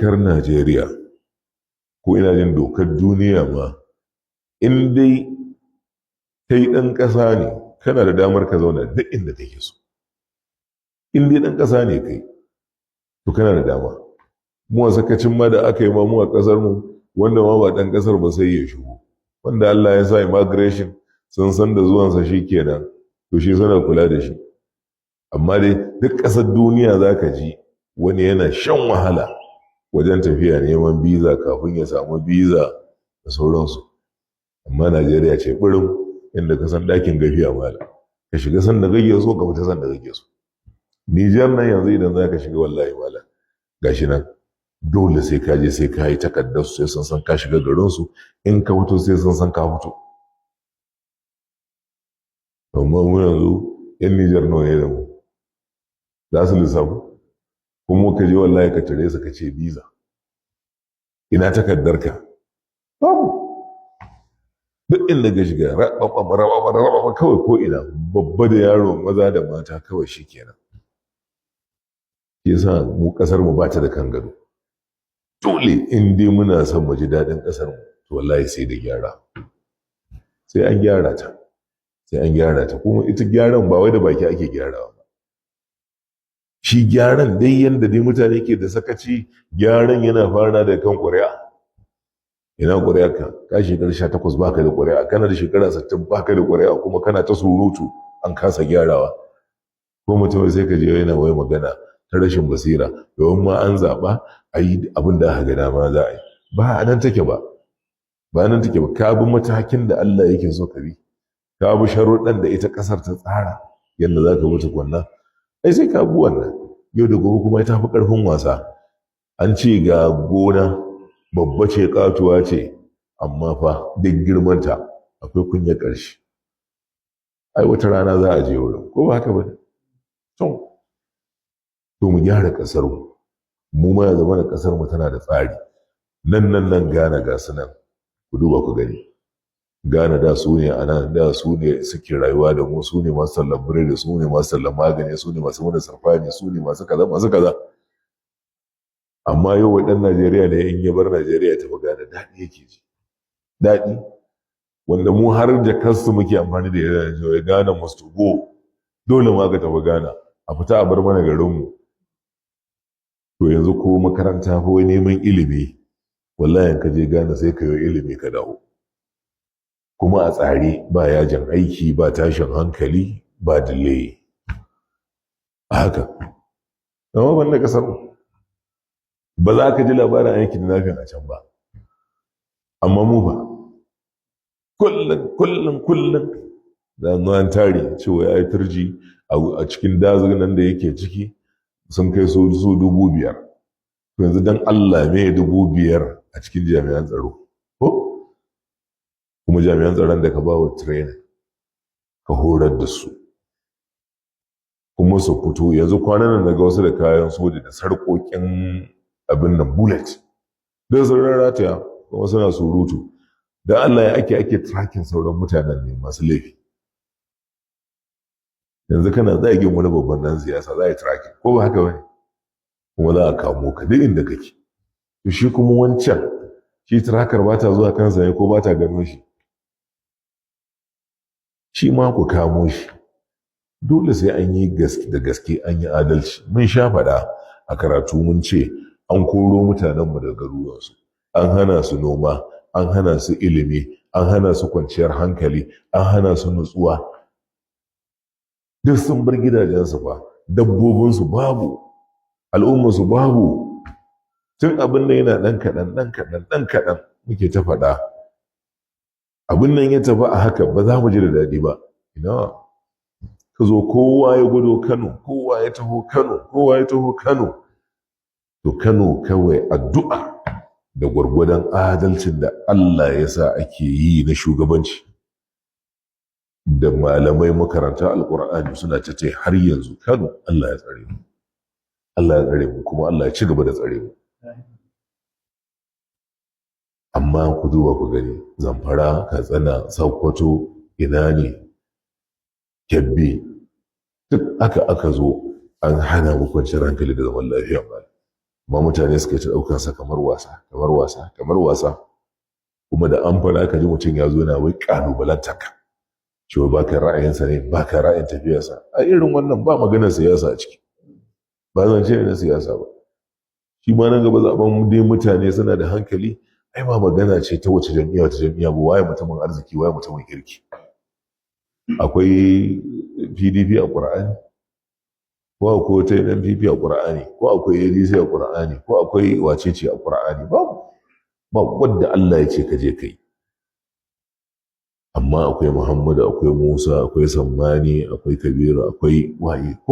dokar Najeriya ko ina jin dokar duniya ma in dai kai ɗan ƙasa ne kana da damar ka zauna duk inda kake so. In dai ɗan ƙasa ne kai to kana da dama. Mu a sakacin ma da aka yi ma mu a ƙasar mu wanda ma ba ɗan ƙasar ba sai ya shigo, wanda Allah ya sa immigration sun san da zuwansa shi kenan to shi suna kula da shi. Amma dai duk ƙasar duniya za ka ji wani yana shan wahala wajen tafiya neman biza kafin ya samu biza da sauransu. Amma Najeriya ce ɓirin inda ka san ɗakin gafiya mala, ka shiga san da kake so ka fita san da kake so. Nijar nan yanzu idan za ka shiga wallahi mala gashi nan dole sai ka je sai ka yi takardar su sai sun san ka shiga garin su, in ka fito sai sun san ka fito. Amma mu yanzu yan Nijar nawa ne da mu za su lissafu, kuma ka je wallahi ka tare su ka ce biza ina takardar ka babu. Duk inda ka shiga rababa kawai ko ina babba da yaro maza da mata kawai shi kenan. Yasa mu kasar mu ba ta da kan gado. Dole in dai muna son mu ji daɗin kasar mu to wallahi sai da gyara, sai an gyara ta, sai an gyara ta. Kuma ita gyaran ba wai da baki ake gyarawa ba. Shi gyaran dai yanda dai mutane ke da sakaci, gyaran yana fara da kan ƙuri'a. Ina ƙuri'a ka shekara 18 baka da ƙuri'a, kana da shekara 60 baka da ƙuri'a, kuma kana ta surutu an kasa gyarawa. Ko mutum sai ka je yana wai magana ta rashin basira, domin ma an zaɓa a yi abin da aka ga dama za a yi. Ba a nan take ba, ba nan take ba. Ka bi matakin da Allah yake so ka bi, ka bi sharuɗan da ita ƙasar ta tsara yadda za ka mutu kwanna, ai sai ka bi wannan. Yau da gobe kuma ita fi ƙarfin wasa. An ce ga gona babba ce katuwa ce, amma fa duk girmanta akwai kunya ƙarshe. Ai wata rana za a je wurin, ko ba haka ba ne? To mu gyara ƙasar mu ma ya zama da ƙasar mu tana da tsari. Nan Ghana ga su nan, ku duba ku gani. Ghana da su ne a nan, da su ne suke rayuwa da mu, su ne masu tallan biredi, su ne masu tallan magani, su ne masu mana sarfani, su ne masu kaza masu kaza. Amma yau ɗan Najeriya ne in ya bar Najeriya ta Ghana daɗi yake ji. Daɗi wanda mu har jakarsu muke amfani da ya Ghana must go. Dole ma ka tafi Ghana a fita a bar mana garinmu. To yanzu ko makaranta ko neman ilimi wallahi ka je Ghana sai ka yi ilimi ka dawo. Kuma a tsare, ba yajin aiki, ba tashin hankali, ba delay. Haka amma ban da kasar ba za ka ji labarin aikin nafin a can ba. Amma mu ba kullum da an tare cewa ya yi turji a cikin dazin nan da yake ciki sun kai su 5,000. Yanzu dan Allah me 5,000 a cikin jami'an tsaro, ko kuma jami'an tsaron da ka ba wa training ka horar da su kuma su fito. Yanzu kwanan nan daga wasu da kayan soja da sarƙoƙin abin nan bullet da sun rataya kuma suna surutu. Dan Allah ya ake tracking sauran mutanen ne masu laifi. Yanzu kana zagin wani babban dan siyasa za a yi tracking, ko ba haka bane? Kuma za a kamo ka duk inda kake. To shi kuma wancan shi tracker ba ta zuwa kansa ne ko ba ta gano shi? Shi ma ku kamo shi. Dole sai an yi da gaske an yi adalci. Mun sha faɗa a karatu mun ce an koro mutanenmu daga garuruwansu, an hana su noma, an hana su ilimi, an hana su kwanciyar hankali, an hana su nutsuwa. Duk sun bar gidajensu ba, dabbobinsu babu, al'ummarsu babu. Tun abin nan yana ɗan kaɗan muke ta faɗa. Abin nan ya tafi a haka ba za mu ji da daɗi ba. Ina ka zo kowa ya gudo Kano, kowa ya taho Kano. To Kano kawai addu'a da gwargwadon adalcin da Allah ya sa ake yi na shugabanci. Da malamai makaranta alƙur'ani suna ce har yanzu Kano Allah ya tsare mu. Allah ya tsare mu kuma Allah ya ci gaba da tsare mu. Amma ku duba ku gani, Zamfara, Katsina, Sokoto, ina ne, Kebbi, duk aka zo an hana mu kwanciyar hankali da zaman lafiya ba. amma mutane suka ci ɗaukansa kamar wasa kuma da an fara ka ji mutum ya zo yana wai ƙalubalantar ka cewa ba ka ra'ayinsa ne ba ka ra'ayin tafiyarsa a irin wannan ba maganar siyasa a ciki ba zan ce na siyasa ba shi ma nan gaba zaben dai mutane suna da hankali ai ba magana ce ta wace jam'iyya ba waye mutumin arziki waye mutumin kirki akwai PDP a Qur'ani ko akwai ta NPP a Qur'ani ko akwai ADC a Qur'ani ko akwai wacece a Qur'ani ba wanda Allah ya ce ka je kai amma akwai Muhammadu akwai Musa akwai Sammani akwai Kabiru akwai waye ko